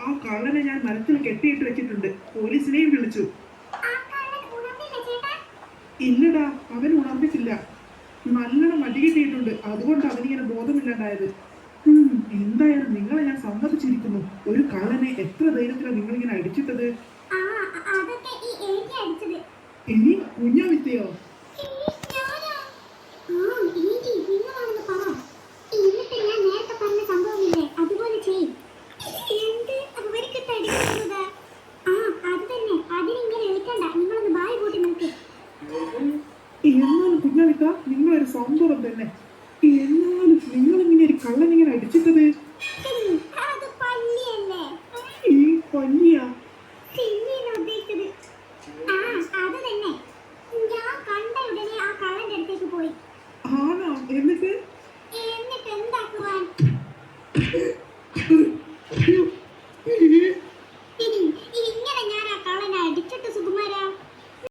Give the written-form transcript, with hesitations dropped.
ആ കള്ളനെ ഞാൻ മരത്തിൽ കെട്ടിയിട്ട് വെച്ചിട്ടുണ്ട്. പോലീസിനെയും വിളിച്ചു. ഇല്ലടാ, അവൻ ഉണർന്നിട്ടില്ല. നല്ലോണം മടി കിട്ടിയിട്ടുണ്ട്. അതുകൊണ്ട് അവനിങ്ങനെ ബോധമില്ലാണ്ടായത്. എന്തായാലും നിങ്ങളെ ഞാൻ സമ്മതിച്ചിരിക്കുന്നു. ഒരു കള്ളനെ എത്ര ധൈര്യത്തിലാണ് നിങ്ങളിങ്ങനെ അടിച്ചിട്ടത്? ഇനി കുഞ്ഞാവിത്തയോ? എന്നാലും കുഞ്ഞാവിത്ത, നിങ്ങളൊരു സംഭവം തന്നെ. എന്നാലും നിങ്ങളിങ്ങനെ ഒരു കള്ളനിങ്ങനെ അടിച്ചിട്ടത്?